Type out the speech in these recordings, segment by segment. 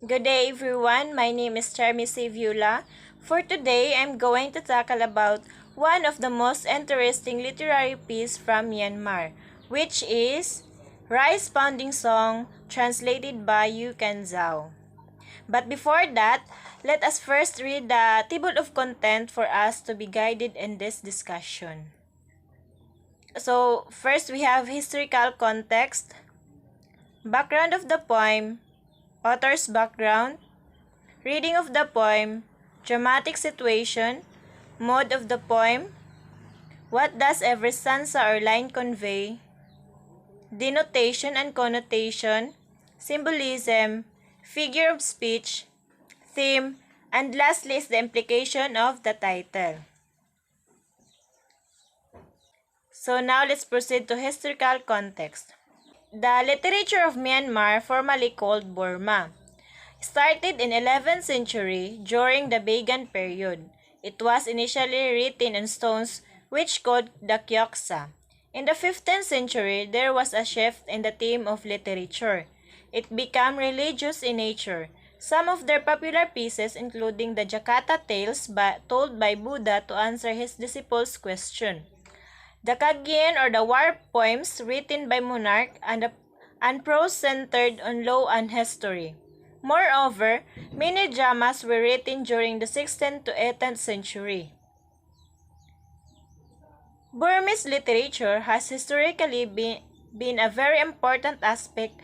Good day everyone, my name is Chari Mie Viola. For today, I'm going to tackle about one of the most interesting literary pieces from Myanmar, which is Rice Pounding Song translated by Yu Can Zhao. But before that, let us first read the table of content for us to be guided in this discussion. So, first we have historical context, background of the poem, author's background, reading of the poem, dramatic situation, mode of the poem, what does every stanza or line convey, denotation and connotation, symbolism, figure of speech, theme, and lastly is the implication of the title. So now let's proceed to historical context. The literature of Myanmar, formerly called Burma, started in 11th century during the Bagan period. It was initially written on stones which called the Kyoksa. In the 15th century, there was a shift in the theme of literature. It became religious in nature. Some of their popular pieces, including the Jakarta Tales told by Buddha to answer his disciples' question, the Kagyen or the war poems written by monarch, and prose centered on law and history. Moreover, many dramas were written during the 16th to 18th century. Burmese literature has historically been a very important aspect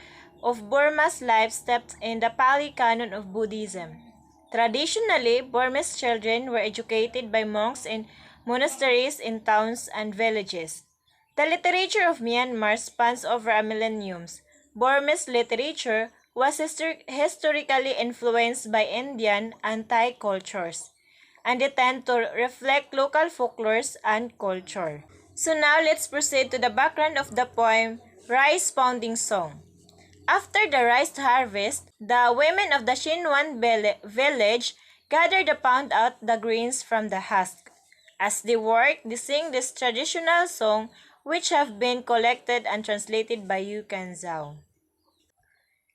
of Burma's life steeped in the Pali canon of Buddhism. Traditionally, Burmese children were educated by monks in monasteries in towns and villages. The literature of Myanmar spans over a millennium. Burmese literature was historically influenced by Indian and Thai cultures, and they tend to reflect local folklores and culture. So now let's proceed to the background of the poem Rice Pounding Song. After the rice harvest, the women of the Shinwan village gather to pound out the grains from the husk. As they work, they sing this traditional song which have been collected and translated by Yu Can Zhao.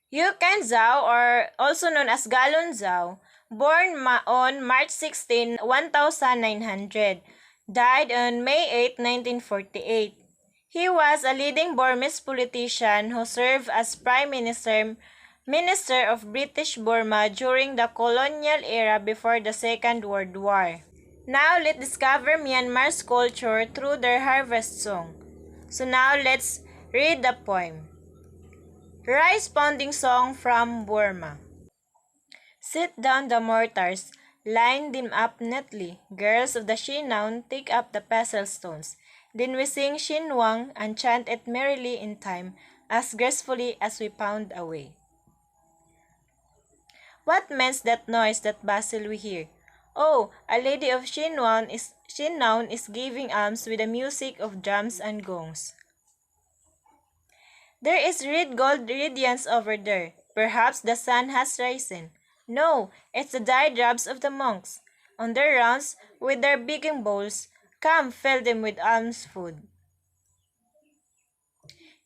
Yu Can Zhao, or also known as Galon Zhao, born on March 16, 1900, died on May 8, 1948. He was a leading Burmese politician who served as Minister of British Burma during the colonial era before the Second World War. Now let's discover Myanmar's culture through their harvest song. So now let's read the poem. Rice Pounding Song from Burma. Sit down the mortars, line them up neatly. Girls of the Shinaun take up the pestle stones. Then we sing Shinwang and chant it merrily in time, as gracefully as we pound away. What means that noise, that bustle we hear? Oh, a lady of Shinaun is giving alms with the music of drums and gongs. There is red gold radiance over there. Perhaps the sun has risen. No, it's the dyed drops of the monks. On their rounds, with their begging bowls, come, fill them with alms food.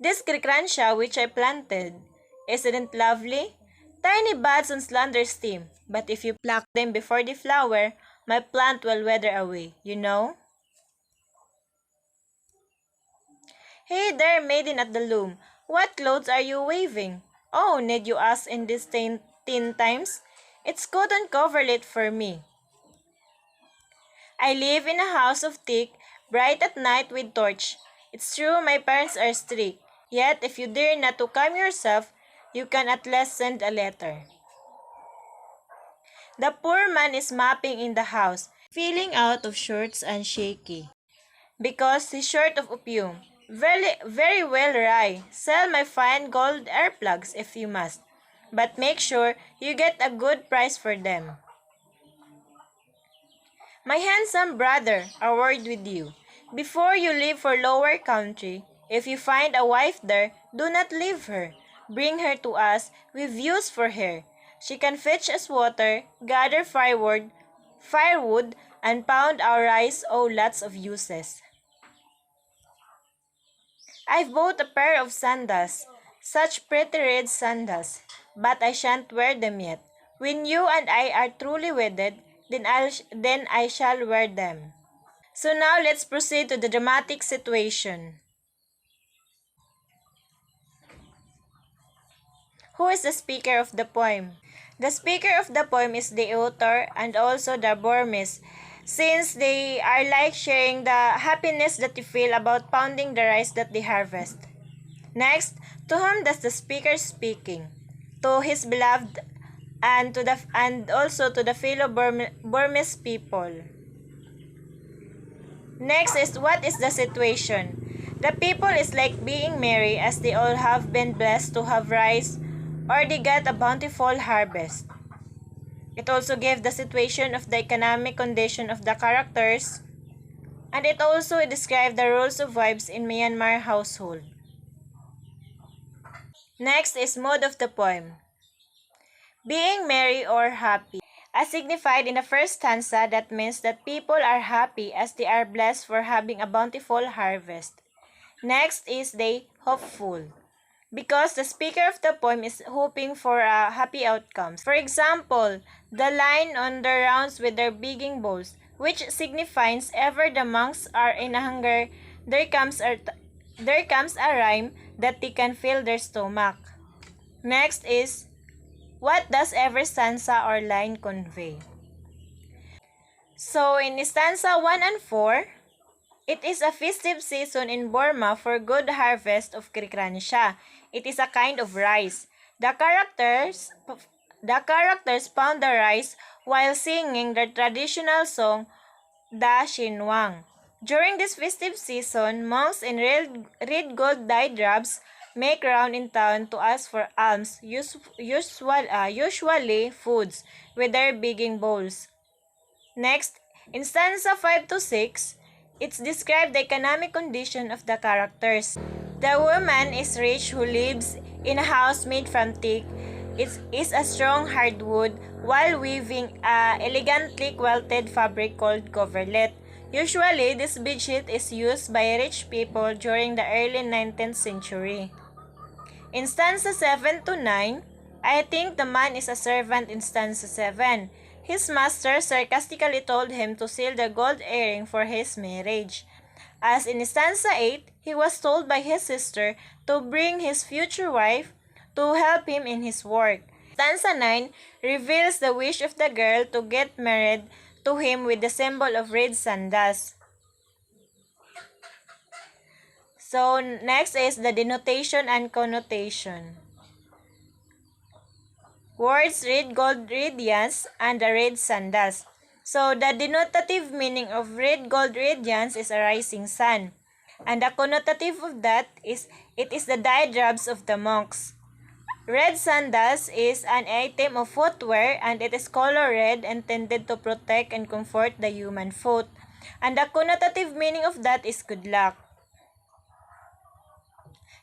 This Grikransha which I planted, isn't it lovely? Tiny buds on slender stem, but if you pluck them before they flower, my plant will wither away, you know? Hey there, maiden at the loom, what clothes are you waving? Oh, need you ask in these teen times? It's cotton coverlet for me. I live in a house of teak, bright at night with torch. It's true my parents are strict, yet if you dare not to come yourself, you can at least send a letter. The poor man is mopping in the house, feeling out of shorts and shaky, because he's short of opium. Very well, Rai. Sell my fine gold earplugs if you must, but make sure you get a good price for them. My handsome brother, a word with you. Before you leave for lower country, if you find a wife there, do not leave her. Bring her to us, we've use for her. She can fetch us water, gather firewood, and pound our rice, oh lots of uses. I've bought a pair of sandals. Such pretty red sandals, but I shan't wear them yet. When you and I are truly wedded, then I shall wear them. So now let's proceed to the dramatic situation. Who is the speaker of the poem? The speaker of the poem is the author and also the Burmese, since they are like sharing the happiness that they feel about pounding the rice that they harvest. Next, to whom does the speaker speaking? To his beloved and also to the fellow Burmese people. Next is what is the situation? The people is like being merry as they all have been blessed to have rice or they got a bountiful harvest. It also gave the situation of the economic condition of the characters and it also described the roles of wives in Myanmar household. Next is mood of the poem. Being merry or happy. As signified in the first stanza, that means that people are happy as they are blessed for having a bountiful harvest. Next is they hopeful, because the speaker of the poem is hoping for a happy outcomes. For example, the line on the rounds with their begging bowls, which signifies ever the monks are in hunger, there comes a rhyme that they can fill their stomach. Next is, what does every stanza or line convey? So in stanza 1 and 4, it is a festive season in Burma for good harvest of krikransha. It is a kind of rice. The characters pound the rice while singing their traditional song, Da Shinwang. During this festive season, monks in red gold dyed robes make round in town to ask for alms, usually foods, with their begging bowls. Next, in stanza 5 to 6, it's described the economic condition of the characters. The woman is rich who lives in a house made from teak. It is a strong hardwood while weaving a elegantly quilted fabric called coverlet. Usually, this bedsheet is used by rich people during the early 19th century. In stanza 7 to 9, I think the man is a servant in stanza 7. His master sarcastically told him to sell the gold earring for his marriage. As in stanza 8, he was told by his sister to bring his future wife to help him in his work. Stanza 9 reveals the wish of the girl to get married to him with the symbol of red sandals. So next is the denotation and connotation. Words red gold radiance and the red sandals. So the denotative meaning of red gold radiance is a rising sun. And the connotative of that is it is the dyed robes of the monks. Red sandals is an item of footwear and it is color red intended to protect and comfort the human foot. And the connotative meaning of that is good luck.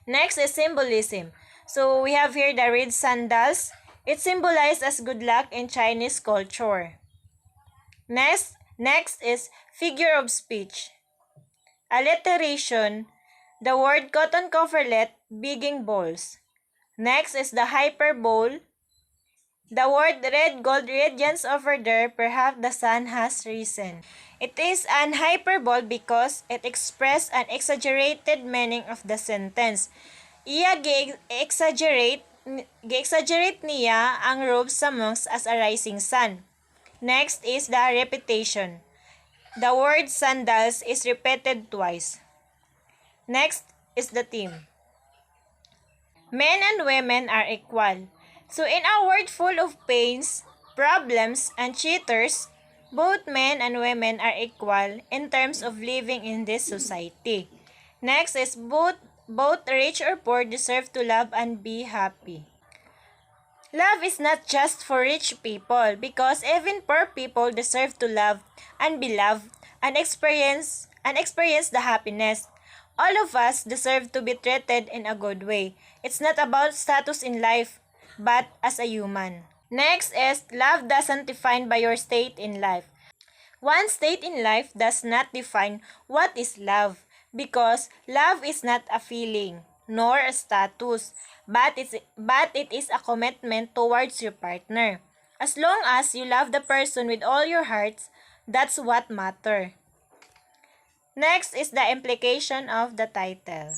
Next is symbolism. So we have here the red sandals. It symbolizes as good luck in Chinese culture. Next is figure of speech. Alliteration. The word cotton coverlet, begging bowls. Next is the hyperbole. The word red gold radiance over there, perhaps the sun has risen. It is an hyperbole because it expresses an exaggerated meaning of the sentence. Iya gi-exaggerate niya ang robes sa monks as a rising sun. Next is the repetition. The word sandals is repeated twice. Next is the theme. Men and women are equal. So in a world full of pains, problems, and cheaters, both men and women are equal in terms of living in this society. Next is both rich or poor deserve to love and be happy. Love is not just for rich people because even poor people deserve to love and be loved and experience the happiness. All of us deserve to be treated in a good way. It's not about status in life, but as a human. Next is love doesn't define by your state in life. One state in life does not define what is love because love is not a feeling. nor a status, but it is a commitment towards your partner. As long as you love the person with all your hearts, that's what matters. Next is the implication of the title.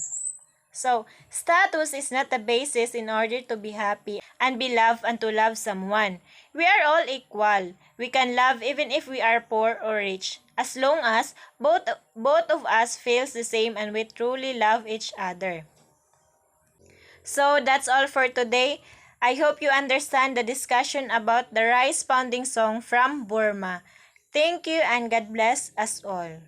So, status is not a basis in order to be happy and be loved and to love someone. We are all equal. We can love even if we are poor or rich, as long as both of us feels the same and we truly love each other. So, that's all for today. I hope you understand the discussion about the rice pounding song from Burma. Thank you and God bless us all.